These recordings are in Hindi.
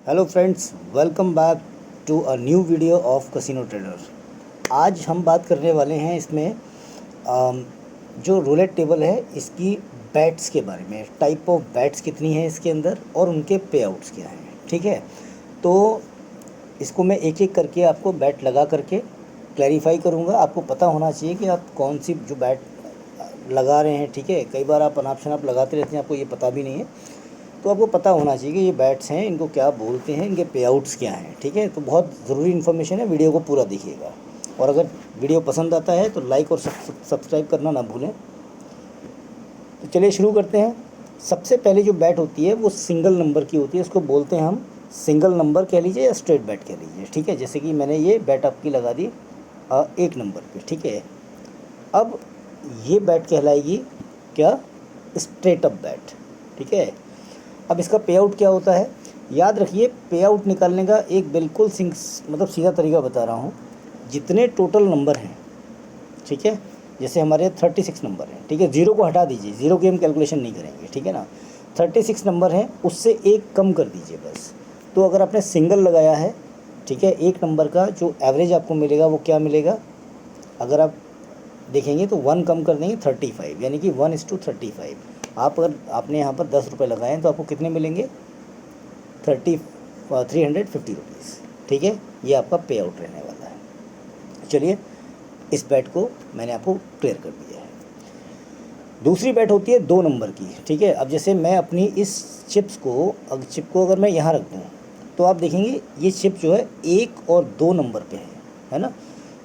Hello friends, welcome back to a new video of casino trader. आज हम बात करने वाले हैं इसमें जो रूलेट टेबल है इसकी बैट्स के बारे में। टाइप ऑफ बैट्स कितनी है इसके अंदर और उनके पे आउट्स क्या हैं। ठीक है, तो इसको मैं एक एक करके आपको बैट लगा करके क्लैरिफाई करूँगा। आपको पता होना चाहिए कि आप कौन सी जो बैट लगा रहे हैं। ठीक है, कई बार आप अनाप्शन आप लगाते रहते हैं, आपको ये पता भी नहीं है, तो आपको पता होना चाहिए कि ये बैट्स हैं, इनको क्या बोलते हैं, इनके पे आउट्स क्या हैं। ठीक है, तो बहुत ज़रूरी इन्फॉर्मेशन है, वीडियो को पूरा देखिएगा। और अगर वीडियो पसंद आता है तो लाइक और सब्सक्राइब करना ना भूलें। तो चलिए शुरू करते हैं। सबसे पहले जो बैट होती है वो सिंगल नंबर की होती है, उसको बोलते हैं हम सिंगल नंबर कह लीजिए या स्ट्रेट बैट कह लीजिए। ठीक है, जैसे कि मैंने ये बैट आपकी लगा दी 1 नंबर पे। ठीक है, अब ये बैट कहलाएगी क्या, स्ट्रेट अप बैट। ठीक है, अब इसका पे आउट क्या होता है, याद रखिए। पे आउट निकालने का एक बिल्कुल मतलब सीधा तरीका बता रहा हूँ। जितने टोटल नंबर हैं, ठीक है, जैसे हमारे 36 नंबर हैं। ठीक है, ज़ीरो को हटा दीजिए, ज़ीरो की हम कैलकुलेशन नहीं करेंगे। ठीक है ना, 36 नंबर हैं, उससे एक कम कर दीजिए बस। तो अगर आपने सिंगल लगाया है, ठीक है, 1 नंबर का जो एवरेज आपको मिलेगा वो क्या मिलेगा, अगर आप देखेंगे तो 1 कम कर देंगे 35, यानी कि 1:35। आप अगर आपने यहाँ पर 10 रुपये लगाए हैं तो आपको कितने मिलेंगे, 350 रुपीज़। ठीक है, ये आपका पे आउट रहने वाला है। चलिए, इस बैट को मैंने आपको क्लियर कर दिया है। दूसरी बैट होती है 2 नंबर की। ठीक है, अब जैसे मैं अपनी इस चिप को अगर मैं यहाँ रख दूँ तो आप देखेंगे ये चिप जो है 1 और 2 नंबर पे है ना।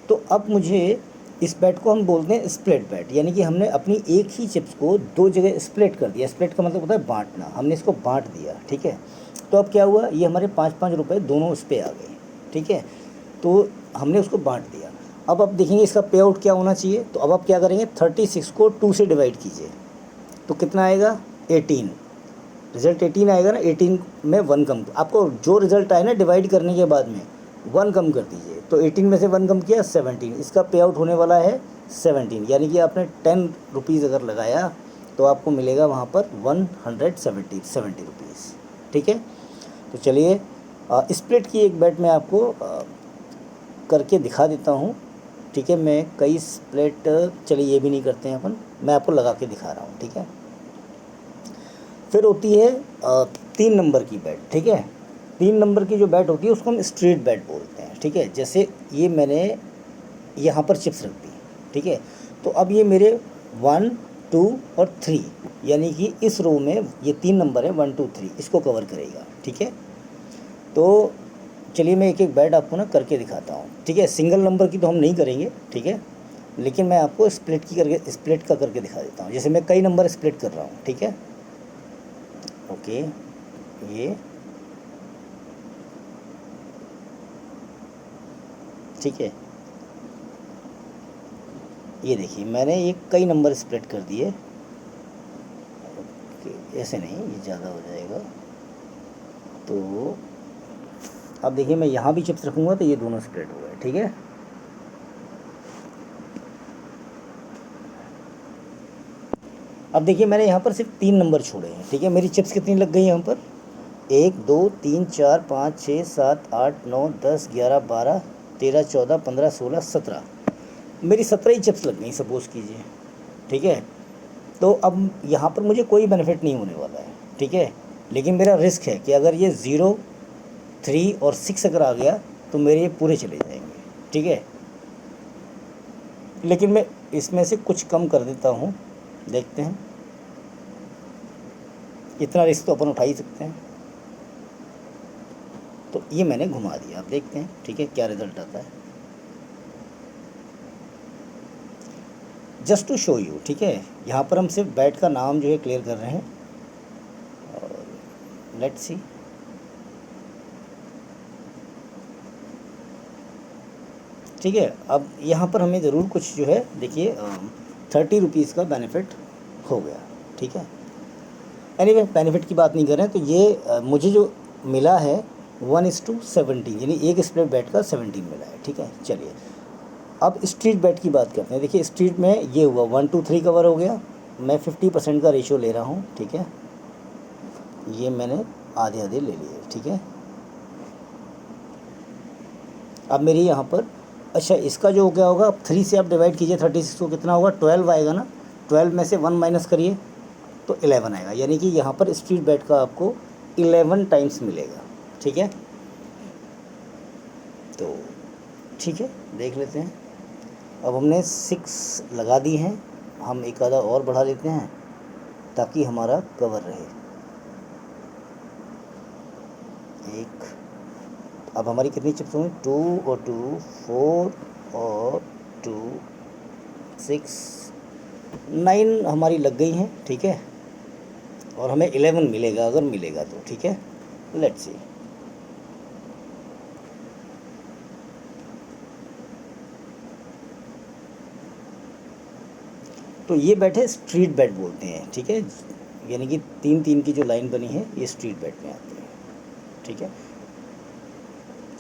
तो अब मुझे इस बैट को हम बोलते हैं स्प्लिट बैट, यानी कि हमने अपनी एक ही चिप्स को 2 जगह स्प्लिट कर दिया। स्प्लिट का मतलब होता है बांटना, हमने इसको बांट दिया। ठीक है, तो अब क्या हुआ, ये हमारे 5-5 रुपये दोनों उस पर आ गए। ठीक है, तो हमने उसको बांट दिया। अब आप देखेंगे इसका पे आउट क्या होना चाहिए। तो अब आप क्या करेंगे, 36 को 2 से डिवाइड कीजिए तो कितना आएगा, 18। रिज़ल्ट 18 आएगा ना। 18 में 1 कम, आपको जो रिज़ल्ट आए ना डिवाइड करने के बाद में 1 कम कर दीजिए। तो 18 में से 1 कम किया 17, इसका पे आउट होने वाला है 17। यानी कि आपने 10 रुपीज़ अगर लगाया तो आपको मिलेगा वहाँ पर 170 रुपीज़। ठीक है, तो चलिए स्प्लिट की एक बैट मैं आपको करके दिखा देता हूँ। ठीक है, मैं कई स्प्लिट, चलिए ये भी नहीं करते हैं अपन, मैं आपको लगा के दिखा रहा हूँ। ठीक है, फिर होती है 3 नंबर की बैट। ठीक है, 3 नंबर की जो बैट होती है उसको हम स्ट्रेट बैट बोलते हैं। ठीक है, जैसे ये मैंने यहाँ पर चिप्स रख दी। ठीक है, तो अब ये मेरे 1, 2 और 3, यानी कि इस रो में ये 3 नंबर है 1, 2, 3, इसको कवर करेगा। ठीक है, तो चलिए मैं एक एक बैट आपको ना करके दिखाता हूँ। ठीक है, सिंगल नंबर की तो हम नहीं करेंगे। ठीक है, लेकिन मैं आपको स्प्लिट का करके दिखा देता हूँ। जैसे मैं कई नंबर स्प्लिट कर रहा हूँ। ठीक है, ओके, ये ठीक है, ये देखिए मैंने ये कई नंबर स्प्लिट कर दिए। ओके, ऐसे नहीं, ये ज़्यादा हो जाएगा। तो अब देखिए मैं यहाँ भी चिप्स रखूँगा तो ये दोनों स्प्लिट हो गए। ठीक है, अब देखिए मैंने यहाँ पर सिर्फ 3 नंबर छोड़े हैं। ठीक है, मेरी चिप्स कितनी लग गई यहाँ पर, 1, 2, 3, 4, 5, 6, 7, 8, 9, 10, 11, 12, 13, 14, 15, 16, 17, मेरी 17 ही चिप्स लग गई सपोज़ कीजिए। ठीक है, तो अब यहाँ पर मुझे कोई बेनिफिट नहीं होने वाला है। ठीक है, लेकिन मेरा रिस्क है कि अगर ये 0, 3 और 6 अगर आ गया तो मेरे ये पूरे चले जाएंगे। ठीक है, लेकिन मैं इसमें से कुछ कम कर देता हूँ, देखते हैं। इतना रिस्क तो अपन उठा ही सकते हैं। तो ये मैंने घुमा दिया, आप देखते हैं। ठीक है, क्या रिज़ल्ट आता है, जस्ट टू शो यू। ठीक है, यहाँ पर हम सिर्फ बैट का नाम जो है क्लियर कर रहे हैं। और लेट्स सी, ठीक है, अब यहाँ पर हमें ज़रूर कुछ जो है देखिए 30 रुपीज़ का बेनिफिट हो गया। ठीक है, एनीवे बेनिफिट की बात नहीं कर रहे हैं। तो ये मुझे जो मिला है 1:17, यानी एक स्प्लिट बैट का 17 मिला है। ठीक है, चलिए अब स्ट्रीट बैट की बात करते हैं। देखिए स्ट्रीट में ये हुआ 1, 2, 3 कवर हो गया। मैं 50% का रेशियो ले रहा हूँ। ठीक है, ये मैंने आधे आधे ले लिए। ठीक है, अब मेरी यहाँ पर अच्छा इसका जो क्या होगा, अब 3 से आप डिवाइड कीजिए 36 को, कितना होगा 12 आएगा ना। 12 में से 1 माइनस करिए तो 11 आएगा, यानी कि यहाँ पर स्ट्रीट बेट का आपको 11 टाइम्स मिलेगा। ठीक है, तो ठीक है देख लेते हैं। अब हमने 6 लगा दी हैं, हम एक आधा और बढ़ा लेते हैं ताकि हमारा कवर रहे। एक, अब हमारी कितनी चिप्स होंगी, 2 और 2 4 और 2 6 9 हमारी लग गई हैं। ठीक है, और हमें 11 मिलेगा अगर मिलेगा तो। ठीक है, लेट्स सी। तो ये बैट है, स्ट्रीट बैट बोलते हैं। ठीक है, यानी कि 3-3 की जो लाइन बनी है ये स्ट्रीट बैट में आती है। ठीक है,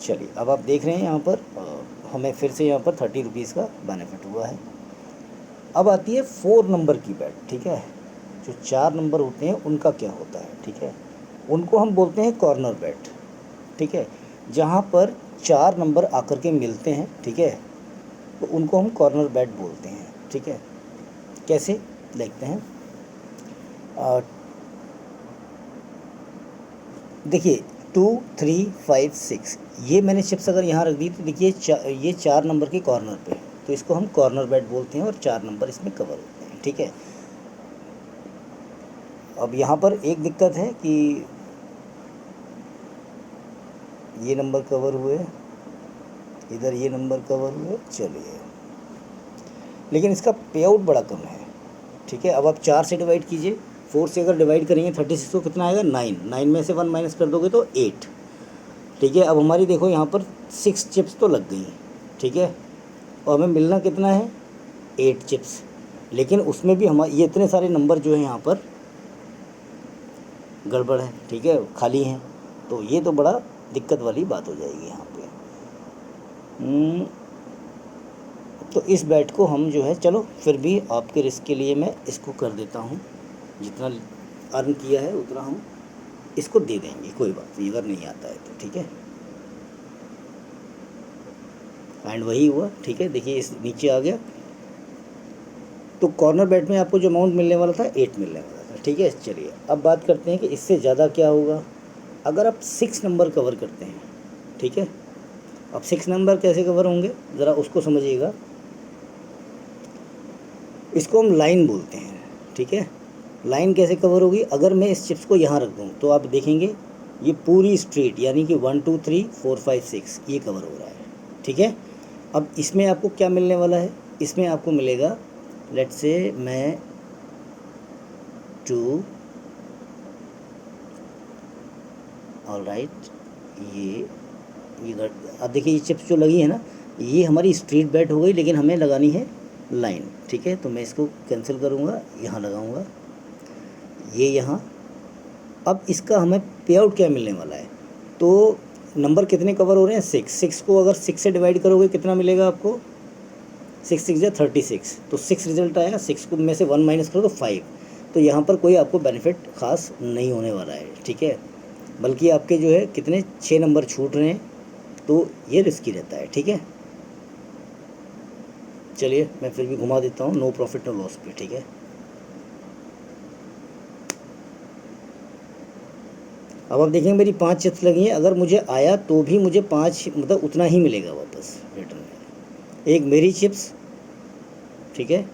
चलिए अब आप देख रहे हैं यहाँ पर हमें फिर से यहाँ पर 30 रुपीज़ का बेनिफिट हुआ है। अब आती है 4 नंबर की बैट। ठीक है, जो 4 नंबर होते हैं उनका क्या होता है। ठीक है, उनको हम बोलते हैं कॉर्नर बैट। ठीक है, जहाँ पर 4 नंबर आकर के मिलते हैं, ठीक है, तो उनको हम कॉर्नर बैट बोलते हैं। ठीक है, कैसे देखते हैं। देखिए 2 3 5 6 ये मैंने चिप्स अगर यहाँ रख दी तो देखिए ये 4 नंबर के कॉर्नर पे है, तो इसको हम कॉर्नर बैट बोलते हैं और 4 नंबर इसमें कवर होते हैं। ठीक है, अब यहाँ पर एक दिक्कत है कि ये नंबर कवर हुए, इधर ये नंबर कवर हुए, चलिए, लेकिन इसका पे आउट बड़ा कम है। ठीक है, अब आप 4 से डिवाइड कीजिए, 4 से अगर डिवाइड करेंगे 36 को कितना आएगा 9, 9 में से 1 माइनस कर दोगे तो 8। ठीक है, अब हमारी देखो यहाँ पर 6 चिप्स तो लग गई। ठीक है, और हमें मिलना कितना है 8 चिप्स, लेकिन उसमें भी हमारे ये इतने सारे नंबर जो है यहाँ पर गड़बड़ है। ठीक है, खाली हैं, तो ये तो बड़ा दिक्कत वाली बात हो जाएगी यहाँ पे। तो इस बैट को हम जो है, चलो फिर भी आपके रिस्क के लिए मैं इसको कर देता हूँ, जितना अर्न किया है उतना हम इसको दे देंगे, कोई बात नहीं अगर नहीं आता है तो। ठीक है, एंड वही हुआ। ठीक है, देखिए इस नीचे आ गया, तो कॉर्नर बैट में आपको जो अमाउंट मिलने वाला था 8 मिलने वाला था। ठीक है, चलिए अब बात करते हैं कि इससे ज़्यादा क्या होगा अगर आप 6 नंबर कवर करते हैं। ठीक है, अब 6 नंबर कैसे कवर होंगे ज़रा उसको समझिएगा। इसको हम लाइन बोलते हैं। ठीक है, लाइन कैसे कवर होगी, अगर मैं इस चिप्स को यहाँ रख दूँ तो आप देखेंगे ये पूरी स्ट्रीट यानी कि 1 2 3 4 5 6 ये कवर हो रहा है। ठीक है, अब इसमें आपको क्या मिलने वाला है, इसमें आपको मिलेगा, लेट्स से मैं 2 ऑलराइट, ये अब देखिए ये चिप्स जो लगी है ना ये हमारी स्ट्रीट बैट हो गई, लेकिन हमें लगानी है लाइन। ठीक है, तो मैं इसको कैंसिल करूँगा, यहाँ लगाऊँगा ये यहाँ। अब इसका हमें पे आउट क्या मिलने वाला है, तो नंबर कितने कवर हो रहे हैं 6, 6 को अगर 6 से डिवाइड करोगे कितना मिलेगा आपको, 6 6 36, तो 6 रिजल्ट आया। 6 को में से 1 माइनस करो तो 5, तो यहाँ पर कोई आपको बेनिफिट ख़ास नहीं होने वाला है। ठीक है, बल्कि आपके जो है कितने 6 नंबर छूट रहे हैं, तो ये रिस्की रहता है। ठीक है, चलिए मैं फिर भी घुमा देता हूँ, नो प्रॉफिट नो लॉस पे। ठीक है, अब आप देखेंगे मेरी 5 चिप्स लगी हैं, अगर मुझे आया तो भी मुझे 5 मतलब उतना ही मिलेगा वापस रिटर्न में। एक मेरी चिप्स, ठीक है,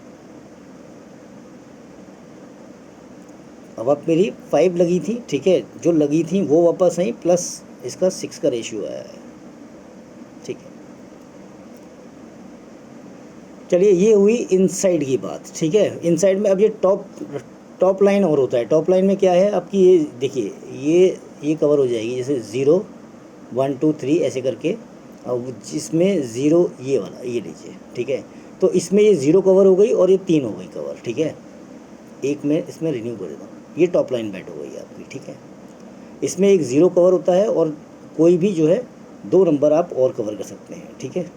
अब आप मेरी 5 लगी थी, ठीक है, जो लगी थी वो वापस आई, प्लस इसका 6 का रेशियो आया है। ठीक है, चलिए ये हुई इनसाइड की बात। ठीक है, इनसाइड में अब ये टॉप लाइन और होता है। टॉप लाइन में क्या है आपकी, ये देखिए ये कवर हो जाएगी, जैसे 0 1 2 3 ऐसे करके, अब जिसमें 0 ये वाला ये लीजिए। ठीक है, तो इसमें ये 0 कवर हो गई और ये 3 हो गई कवर। ठीक है, एक मैं इसमें रिन्यू कर देता हूँ, ये टॉप लाइन बैट हो गई आपकी। ठीक है, इसमें एक 0 कवर होता है और कोई भी जो है 2 नंबर आप और कवर कर सकते हैं। ठीक है,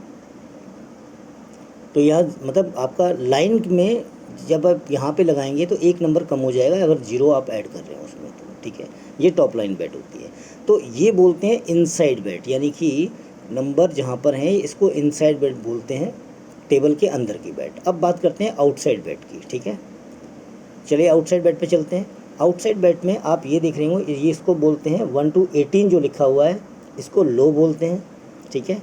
तो यहाँ मतलब आपका लाइन में जब आप यहाँ पे लगाएंगे तो 1 नंबर कम हो जाएगा अगर 0 आप ऐड कर रहे हैं उसमें तो। ठीक है, ये टॉप लाइन बैट होती है। तो ये बोलते हैं इनसाइड बैट, यानी कि नंबर जहाँ पर हैं इसको इनसाइड बेट बोलते हैं, टेबल के अंदर की बेट। अब बात करते हैं आउटसाइड बेट की, ठीक है। चलिए आउटसाइड बेट पे चलते हैं। आउटसाइड बेट में आप ये देख रहे होंगे, ये इसको बोलते हैं 1 to 18 जो लिखा हुआ है इसको लो बोलते हैं, ठीक है।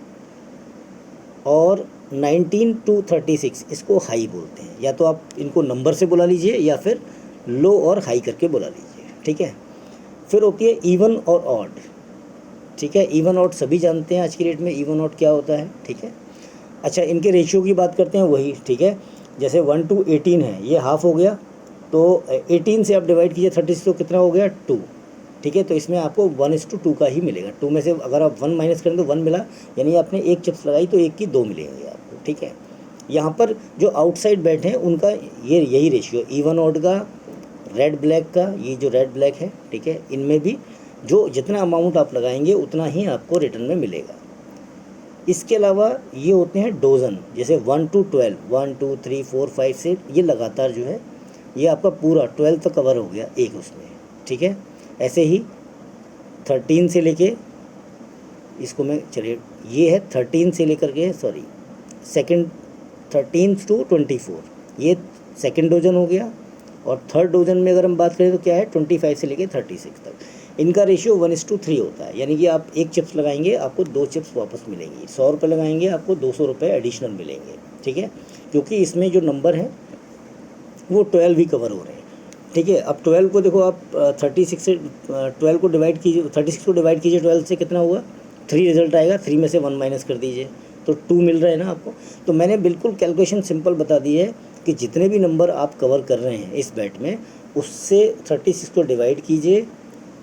और 19 to 36 इसको हाई बोलते हैं। या तो आप इनको नंबर से बुला लीजिए या फिर लो और हाई करके बुला लीजिए, ठीक है। फिर होती है इवन और ऑड, ठीक है। इवन ऑड सभी जानते हैं आज की डेट में इवन ऑड क्या होता है, ठीक है। अच्छा, इनके रेशियो की बात करते हैं वही, ठीक है। जैसे 1 to 18 है, ये हाफ हो गया, तो 18 से आप डिवाइड कीजिए 36 तो कितना हो गया 2, ठीक है। तो इसमें आपको 1:2 का ही मिलेगा। 2 में से अगर आप 1 माइनस करें तो 1 मिला, यानी आपने एक चिप्स लगाई तो एक की 2 मिलेंगे आपको, ठीक है। यहाँ पर जो आउटसाइड बेट हैं उनका ये यही रेशियो, इवन ऑड का, रेड ब्लैक का, ये जो रेड ब्लैक है, ठीक है, इनमें भी जो जितना अमाउंट आप लगाएंगे उतना ही आपको रिटर्न में मिलेगा। इसके अलावा ये होते हैं डोजन, जैसे 1 to 12, 1 2 3 4 5 से ये लगातार जो है ये आपका पूरा 12 तक कवर हो गया एक उसमें, ठीक है। ऐसे ही 13 से लेके इसको मैं, चलिए ये है 13 से लेकर के सेकंड 13 to 24, ये सेकंड डोजन हो गया। और थर्ड डोजन में अगर हम बात करें तो क्या है 25 से लेके 36 तक। इनका रेशियो 1:3 होता है, यानी कि आप एक चिप्स लगाएंगे आपको 2 चिप्स वापस मिलेंगी। 100 रुपये लगाएंगे आपको 200 रुपये एडिशनल मिलेंगे, ठीक है। क्योंकि इसमें जो नंबर हैं वो 12 ही कवर हो रहे हैं, ठीक है। अब 12 को देखो आप 36 से 12 को डिवाइड कीजिए, 36 को डिवाइड कीजिए 12 से, कितना हुआ 3 रिजल्ट आएगा। 3 में से 1 माइनस कर दीजिए तो 2 मिल रहा है ना आपको। तो मैंने बिल्कुल कैलकुलेशन सिंपल बता दी है कि जितने भी नंबर आप कवर कर रहे हैं इस बैट में, उससे 36 को डिवाइड कीजिए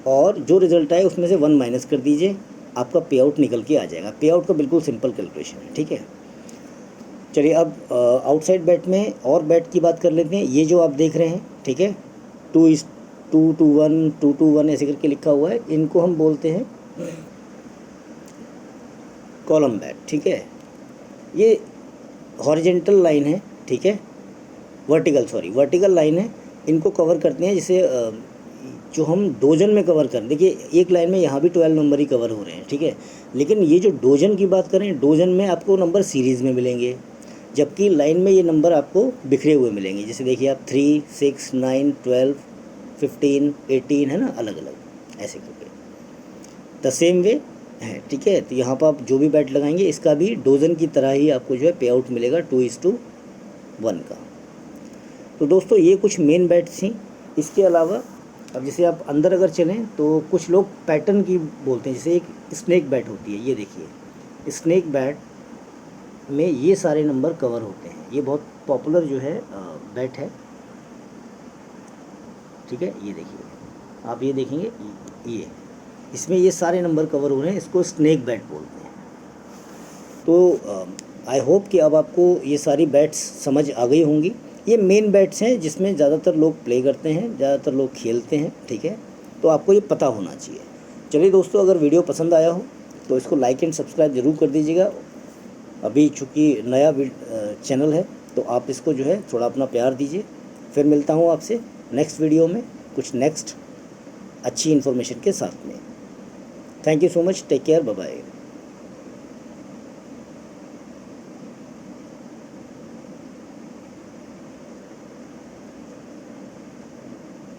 और जो रिज़ल्ट आए उसमें से 1 माइनस कर दीजिए, आपका पे आउट निकल के आ जाएगा। पे आउट का बिल्कुल सिंपल कैलकुलेशन है, ठीक है। चलिए अब आउटसाइड बैट में और बैट की बात कर लेते हैं। ये जो आप देख रहे हैं, ठीक है, 2:2 to 1, 2 to 1 ऐसे करके लिखा हुआ है, इनको हम बोलते हैं कॉलम बैट, ठीक है। ये हॉरिजेंटल लाइन है, ठीक है, वर्टिकल लाइन है, इनको कवर करते हैं। जैसे जो हम डोजन में कवर करें, देखिए एक लाइन में यहाँ भी 12 नंबर ही कवर हो रहे हैं, ठीक है। लेकिन ये जो डोजन की बात करें, डोजन में आपको नंबर सीरीज़ में मिलेंगे, जबकि लाइन में ये नंबर आपको बिखरे हुए मिलेंगे। जैसे देखिए आप 3 6 9 12 15 18 है ना, अलग अलग ऐसे करके द सेम वे है, ठीक है। तो यहाँ पर आप जो भी बैट लगाएंगे इसका भी डोजन की तरह ही आपको जो है पे आउट मिलेगा 2:1 का। तो दोस्तों ये कुछ मेन बैट्स थी। इसके अलावा अब जैसे आप अंदर अगर चलें तो कुछ लोग पैटर्न की बोलते हैं, जैसे एक स्नेक बैट होती है, ये देखिए स्नेक बैट में ये सारे नंबर कवर होते हैं। ये बहुत पॉपुलर जो है बैट है, ठीक है। ये देखिए आप, ये देखेंगे ये इसमें ये सारे नंबर कवर हो रहे हैं, इसको स्नेक बैट बोलते हैं। तो आई होप कि अब आपको ये सारी बैट्स समझ आ गई होंगी। ये मेन बैट्स हैं जिसमें ज़्यादातर लोग प्ले करते हैं, ज़्यादातर लोग खेलते हैं, ठीक है। तो आपको ये पता होना चाहिए। चलिए दोस्तों, अगर वीडियो पसंद आया हो तो इसको लाइक एंड सब्सक्राइब ज़रूर कर दीजिएगा। अभी चूँकि नया चैनल है तो आप इसको जो है थोड़ा अपना प्यार दीजिए। फिर मिलता हूँ आपसे नेक्स्ट वीडियो में कुछ नेक्स्ट अच्छी इन्फॉर्मेशन के साथ में। Thank you so much, take care, bye bye.